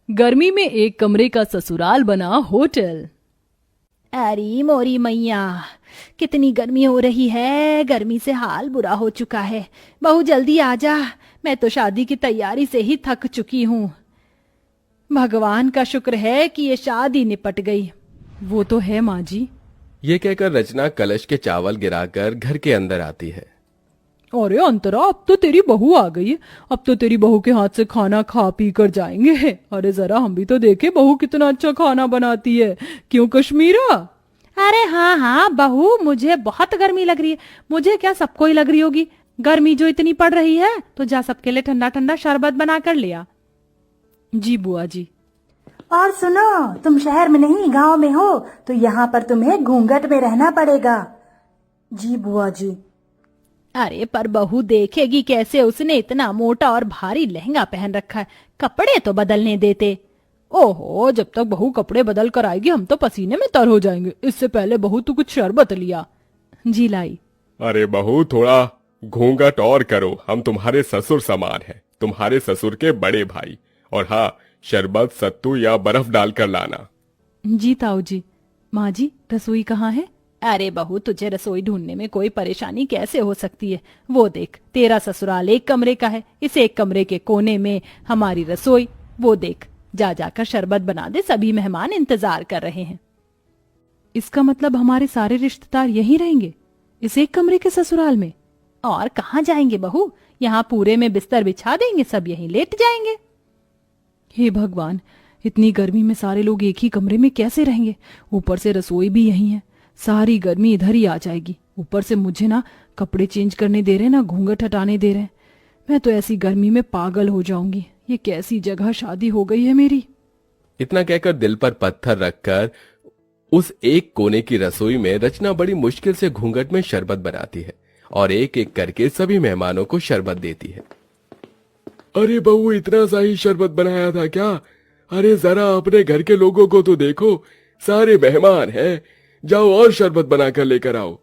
गर्मी में एक कमरे का ससुराल बना होटल। अरे मोरी मैया, कितनी गर्मी हो रही है। गर्मी से हाल बुरा हो चुका है। बहू जल्दी आ जा, मैं तो शादी की तैयारी से ही थक चुकी हूँ। भगवान का शुक्र है कि ये शादी निपट गई। वो तो है माँ जी। ये कहकर रचना कलश के चावल गिराकर घर के अंदर आती है। अरे अंतरा, अब तो तेरी बहू आ गई है। अब तो तेरी बहू के हाथ से खाना खा पी कर जाएंगे। अरे जरा हम भी तो देखे बहू कितना अच्छा खाना बनाती है। क्यों कश्मीरा? अरे हाँ हाँ बहू, मुझे बहुत गर्मी लग रही है। मुझे क्या, सबको ही लग रही होगी। गर्मी जो इतनी पड़ रही है, तो जा सबके लिए ठंडा ठंडा शरबत बना कर लिया। जी बुआ जी। और सुनो, तुम शहर में नहीं गांव में हो, तो यहाँ पर तुम्हें घूंघट में रहना पड़ेगा। जी बुआ जी। अरे पर बहू देखेगी कैसे? उसने इतना मोटा और भारी लहंगा पहन रखा है, कपड़े तो बदलने देते। ओहो, जब तक बहू कपड़े बदल कर आएगी हम तो पसीने में तर हो जाएंगे। इससे पहले बहू तू कुछ शरबत लिया। जी लाई। अरे बहू, थोड़ा घूंघट और करो, हम तुम्हारे ससुर समान हैं, तुम्हारे ससुर के बड़े भाई। और हाँ, शरबत सत्तू या बर्फ डालकर लाना। जी ताऊ जी। माँ जी, रसोई कहाँ है? अरे बहू, तुझे रसोई ढूंढने में कोई परेशानी कैसे हो सकती है? वो देख, तेरा ससुराल एक कमरे का है, इस एक कमरे के कोने में हमारी रसोई। वो देख, जा जाकर शरबत बना दे, सभी मेहमान इंतजार कर रहे हैं। इसका मतलब हमारे सारे रिश्तेदार यहीं रहेंगे, इस एक कमरे के ससुराल में? और कहाँ जाएंगे बहू? यहाँ पूरे में बिस्तर बिछा देंगे, सब यहीं लेट जाएंगे। हे भगवान, इतनी गर्मी में सारे लोग एक ही कमरे में कैसे रहेंगे? ऊपर से रसोई भी यहीं है, सारी गर्मी इधर ही आ जाएगी। ऊपर से मुझे ना कपड़े चेंज करने दे रहे, ना घूंघट हटाने दे रहे। मैं तो ऐसी गर्मी में पागल हो जाऊंगी। ये कैसी जगह शादी हो गई है मेरी। इतना कहकर दिल पर पत्थर रखकर उस एक कोने की रसोई में रचना बड़ी मुश्किल से घूंघट में शरबत बनाती है और एक एक करके सभी मेहमानों को शरबत देती है। अरे बहू, इतना सा ही शरबत बनाया था क्या? अरे जरा अपने घर के लोगों को तो देखो, सारे मेहमान हैं। जाओ और शरबत बनाकर लेकर आओ।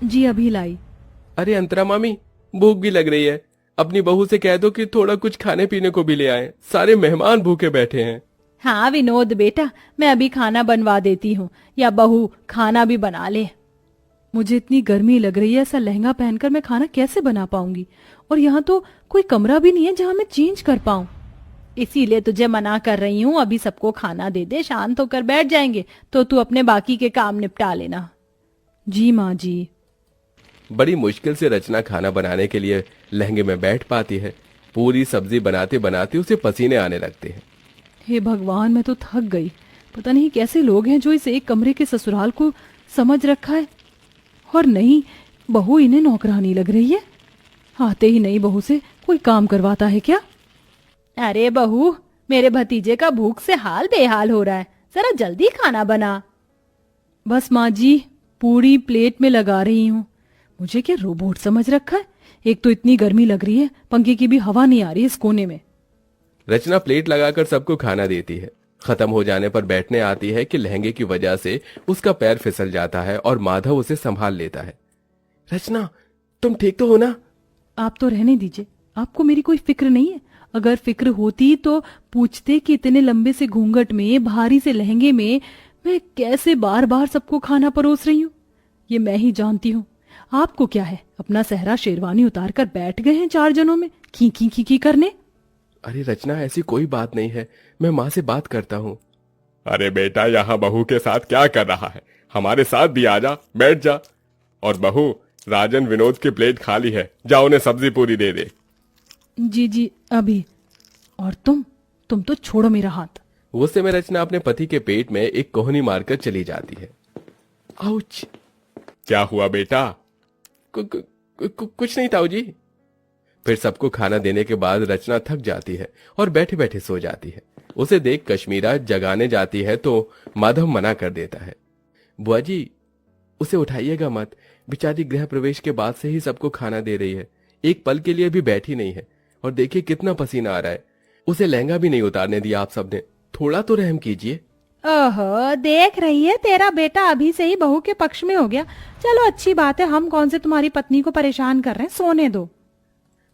जी अभी लाई। अरे अंतरा मामी, भूख भी लग रही है, अपनी बहू से कह दो कि थोड़ा कुछ खाने पीने को भी ले आए, सारे मेहमान भूखे बैठे हैं। हाँ विनोद बेटा, मैं अभी खाना बनवा देती हूँ, या बहू खाना भी बना ले। मुझे इतनी गर्मी लग रही है, ऐसा लहंगा पहनकर मैं खाना कैसे बना पाऊंगी? और यहाँ तो कोई कमरा भी नहीं है जहाँ मैं चेंज कर पाऊं। इसीलिए तुझे मना कर रही हूँ, अभी सबको खाना दे दे, शांत होकर बैठ जाएंगे, तो तू अपने बाकी के काम निपटा लेना। जी माँ जी। बड़ी मुश्किल से रचना खाना बनाने के लिए लहंगे में बैठ पाती है। पूरी सब्जी बनाते बनाते उसे पसीने आने लगते हैं। हे भगवान, मैं तो थक गई। पता नहीं कैसे लोग हैं जो इस एक कमरे के ससुराल को समझ रखा है। और नहीं, बहू इन्हें नौकरानी लग रही है। आते ही नई बहू से कोई काम करवाता है क्या? अरे बहू, मेरे भतीजे का भूख से हाल बेहाल हो रहा है, जरा जल्दी खाना बना। बस माँ जी, पूरी प्लेट में लगा रही हूँ। मुझे क्या रोबोट समझ रखा है? एक तो इतनी गर्मी लग रही है, पंखे की भी हवा नहीं आ रही इस कोने में। रचना प्लेट लगाकर सबको खाना देती है। खत्म हो जाने पर बैठने आती है कि लहंगे की वजह से उसका पैर फिसल जाता है और माधव उसे संभाल लेता है। रचना, तुम ठीक तो हो ना? आप तो रहने दीजिए, आपको मेरी कोई फिक्र नहीं है। अगर फिक्र होती तो पूछते कि इतने लंबे से घूंघट में, भारी से लहंगे में मैं कैसे बार बार सबको खाना परोस रही हूँ। ये मैं ही जानती हूँ। आपको क्या है, अपना सहरा शेरवानी उतार कर बैठ गए हैं 4 जनों में खी खी खी खी करने। अरे रचना, ऐसी कोई बात नहीं है, मैं माँ से बात करता हूँ। अरे बेटा, यहाँ बहू के साथ क्या कर रहा है? हमारे साथ भी आ जा, बैठ जा। और बहू, राजन विनोद की प्लेट खाली है, जा उन्हें सब्जी पूरी दे दे। जी जी अभी। और तुम तो छोड़ो मेरा हाथ। उस समय रचना अपने पति के पेट में एक कोहनी मारकर चली जाती है। आउच! क्या हुआ बेटा? कुछ नहीं ताऊ जी। फिर सबको खाना देने के बाद रचना थक जाती है और बैठे बैठे सो जाती है। उसे देख कश्मीरा जगाने जाती है तो माधव मना कर देता है। बुआ जी, उसे उठाइएगा मत, बेचारी गृह प्रवेश के बाद से ही सबको खाना दे रही है, एक पल के लिए भी बैठी नहीं है। और देखिए कितना पसीना आ रहा है, उसे लहंगा भी नहीं उतारने दिया आप सबने, थोड़ा तो रहम कीजिए। ओहो, देख रही है, तेरा बेटा अभी से ही बहू के पक्ष में हो गया। चलो अच्छी बात है, हम कौन से तुम्हारी पत्नी को परेशान कर रहे हैं, सोने दो।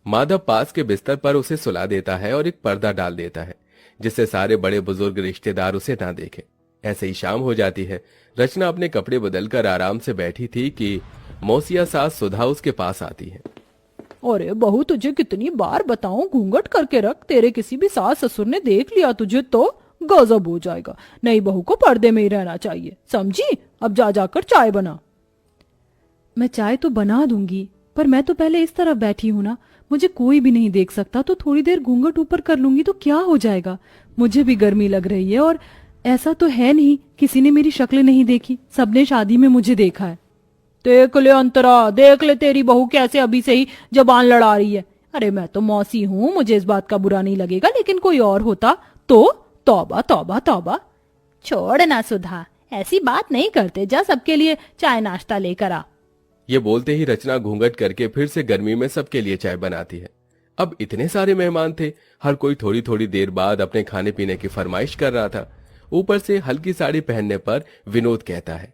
माधव पास के बिस्तर पर उसे सुला देता है और एक पर्दा डाल देता है, जिससे सारे बड़े बुजुर्ग रिश्तेदार उसे ना देखें। ऐसे ही शाम हो जाती है। रचना अपने कपड़े बदलकर आराम से बैठी थी कि मौसिया सास सुधा उसके पास आती है। अरे बहू, तुझे कितनी बार बताऊं घूंघट करके रख, तेरे किसी भी सास ससुर ने देख लिया तुझे तो गजब हो जाएगा। नई बहू को पर्दे में ही रहना चाहिए, समझी? अब जा जाकर चाय बना। मैं चाय तो बना दूंगी, पर मैं तो पहले इस तरफ बैठी हूं ना, मुझे कोई भी नहीं देख सकता, तो थोड़ी देर घूंघट ऊपर कर लूंगी तो क्या हो जाएगा। मुझे भी गर्मी लग रही है, और ऐसा तो है नहीं किसी ने मेरी शक्ल नहीं देखी, सबने शादी में मुझे देखा है। देख ले अंतरा, देख ले तेरी बहू कैसे अभी से ही जबान लड़ा रही है। अरे मैं तो मौसी हूँ, मुझे इस बात का बुरा नहीं लगेगा, लेकिन कोई और होता तो तौबा तौबा तौबा। छोड़ ना सुधा, ऐसी बात नहीं करते, जा सबके लिए चाय नाश्ता लेकर आ। ये बोलते ही रचना घूंघट करके फिर से गर्मी में सबके लिए चाय बनाती है। अब इतने सारे मेहमान थे, हर कोई थोड़ी थोड़ी देर बाद अपने खाने पीने की फरमाइश कर रहा था। ऊपर से हल्की साड़ी पहनने पर विनोद कहता है,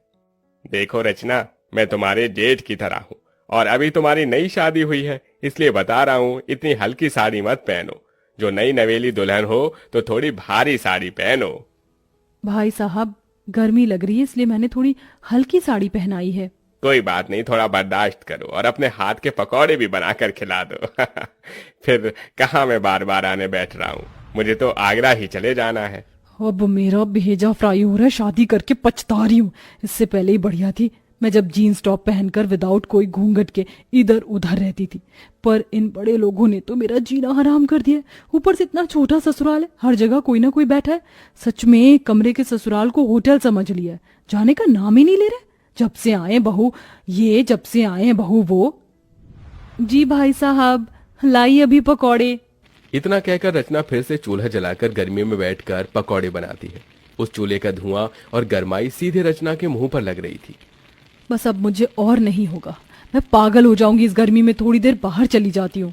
देखो रचना, मैं तुम्हारे जेठ की तरह हूँ और अभी तुम्हारी नई शादी हुई है, इसलिए बता रहा हूँ इतनी हल्की साड़ी मत पहनो। जो नई नवेली दुल्हन हो तो थोड़ी भारी साड़ी पहनो। भाई साहब, गर्मी लग रही है इसलिए मैंने थोड़ी हल्की साड़ी पहनाई है। कोई बात नहीं, थोड़ा बर्दाश्त करो और अपने हाथ के पकौड़े भी बनाकर खिला दो। फिर कहाँ मैं बार बार आने बैठ रहा हूँ, मुझे तो आगरा ही चले जाना है। अब मेरा भेजा फ्राई हो रहा है, शादी करके पछता रही हूँ। इससे पहले ही बढ़िया थी मैं जब जीन्स टॉप पहनकर विदाउट कोई घूंघट के इधर उधर रहती थी, पर इन बड़े लोगों ने तो मेरा जीना हराम कर दिया। ऊपर से इतना छोटा ससुराल है, हर जगह कोई ना कोई बैठा है। सच में कमरे के ससुराल को होटल समझ लिया है, जाने का नाम ही नहीं ले रहे। जब से आए बहू ये, जब से आए बहू वो। जी भाई साहब, लाई अभी पकौड़े। इतना कहकर रचना फिर से चूल्हा जलाकर गर्मी में बैठकर पकौड़े बनाती है। उस चूल्हे का धुआं और गर्माई सीधे रचना के मुंह पर लग रही थी। बस अब मुझे और नहीं होगा, मैं पागल हो जाऊंगी इस गर्मी में, थोड़ी देर बाहर चली जाती हूँ।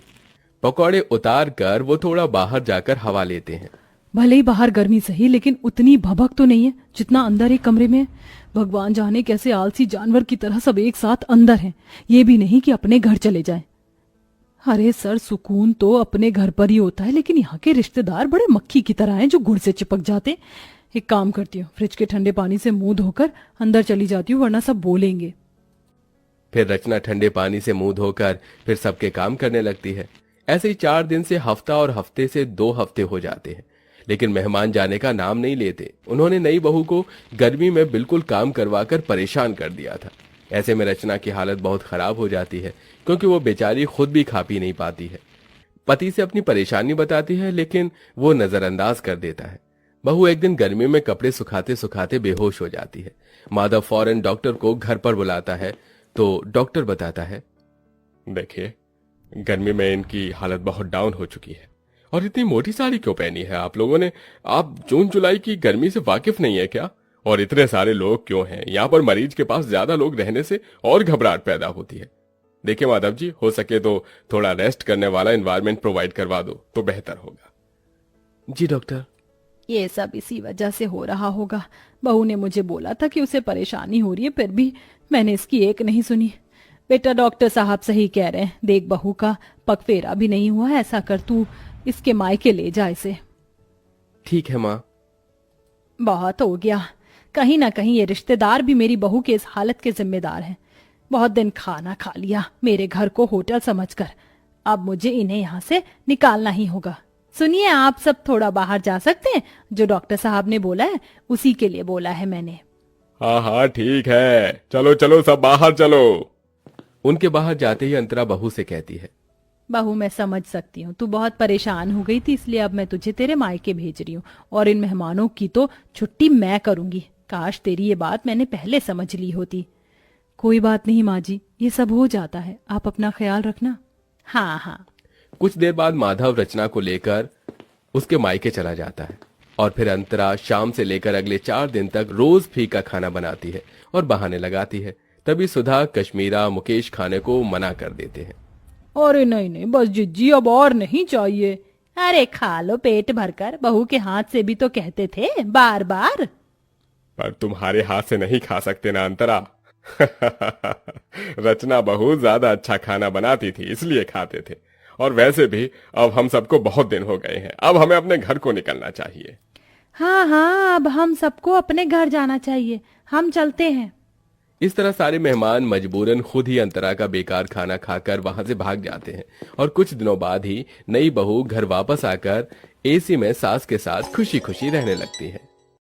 पकौड़े उतार कर वो थोड़ा बाहर जाकर हवा लेते हैं। भले ही बाहर गर्मी सही, लेकिन उतनी भभक तो नहीं है जितना अंदर एक कमरे में है। भगवान जाने कैसे आलसी जानवर की तरह सब एक साथ अंदर हैं, ये भी नहीं कि अपने घर चले जाएं। अरे सर, सुकून तो अपने घर पर ही होता है, लेकिन यहाँ के रिश्तेदार बड़े मक्खी की तरह हैं जो गुड़ से चिपक जाते। एक काम करती हूँ, फ्रिज के ठंडे पानी से मुंह धोकर अंदर चली जाती हूँ, वरना सब बोलेंगे। फिर रचना ठंडे पानी से मुंह धोकर फिर सबके काम करने लगती है। ऐसे ही 4 दिन से हफ्ता और हफ्ते से 2 हफ्ते हो जाते हैं, लेकिन मेहमान जाने का नाम नहीं लेते। उन्होंने नई बहू को गर्मी में बिल्कुल काम करवाकर परेशान कर दिया था। ऐसे में रचना की हालत बहुत खराब हो जाती है, क्योंकि वो बेचारी खुद भी खा पी नहीं पाती है। पति से अपनी परेशानी बताती है, लेकिन वो नजरअंदाज कर देता है। बहू एक दिन गर्मी में कपड़े सुखाते सुखाते बेहोश हो जाती है। माधव फौरन डॉक्टर को घर पर बुलाता है, तो डॉक्टर बताता है, देखिए, गर्मी में इनकी हालत बहुत डाउन हो चुकी है। और इतनी मोटी साड़ी क्यों पहनी है आप लोगों ने? आप जून जुलाई की गर्मी से वाकिफ नहीं है क्या? और इतने सारे लोग क्यों हैं? यहाँ पर मरीज के पास ज्यादा लोग रहने से और घबराहट पैदा होती है। देखिए माधव जी, हो सके तो थोड़ा रेस्ट करने वाला एनवायरनमेंट प्रोवाइड करवा दो तो बेहतर होगा। जी डॉक्टर। ये सब इसी वजह से हो रहा होगा। बहू ने मुझे बोला था कि उसे परेशानी हो रही है, फिर भी मैंने इसकी एक नहीं सुनी। बेटा, डॉक्टर साहब सही कह रहे हैं। देख, बहू का पगफेरा भी नहीं हुआ, ऐसा कर तू इसके मायके ले जा इसे। ठीक है माँ। बहुत हो गया, कहीं ना कहीं ये रिश्तेदार भी मेरी बहू के इस हालत के जिम्मेदार हैं। बहुत दिन खाना खा लिया मेरे घर को होटल समझकर, अब मुझे इन्हें यहाँ से निकालना ही होगा। सुनिए, आप सब थोड़ा बाहर जा सकते हैं? जो डॉक्टर साहब ने बोला है उसी के लिए बोला है मैंने। हाँ हाँ ठीक है, चलो चलो सब बाहर चलो। उनके बाहर जाते ही अंतरा बहू से कहती है, बहू मैं समझ सकती हूँ, तू बहुत परेशान हो गई थी, इसलिए अब मैं तुझे तेरे मायके भेज रही हूँ और इन मेहमानों की तो छुट्टी मैं करूंगी। काश तेरी ये बात मैंने पहले समझ ली होती। कोई बात नहीं माँ जी, ये सब हो जाता है, आप अपना ख्याल रखना। हाँ हाँ। कुछ देर बाद माधव रचना को लेकर उसके मायके चला जाता है और फिर अंतरा शाम से लेकर अगले 4 दिन तक रोज फीका खाना बनाती है और बहाने लगाती है। तभी सुधा, कश्मीरा, मुकेश खाने को मना कर देते हैं। अरे नहीं नहीं, बस जिज्जी, अब और नहीं चाहिए। अरे खा लो पेट भरकर, बहू के हाथ से भी तो कहते थे बार बार। पर तुम्हारे हाथ से नहीं खा सकते ना अंतरा। रचना बहुत ज्यादा अच्छा खाना बनाती थी, इसलिए खाते थे। और वैसे भी अब हम सबको बहुत दिन हो गए हैं, अब हमें अपने घर को निकलना चाहिए। हाँ हाँ, अब हम सबको अपने घर जाना चाहिए, हम चलते हैं। इस तरह सारे मेहमान मजबूरन खुद ही अंतरा का बेकार खाना खाकर वहां से भाग जाते हैं और कुछ दिनों बाद ही नई बहू घर वापस आकर एसी में सास के साथ खुशी खुशी रहने लगती है।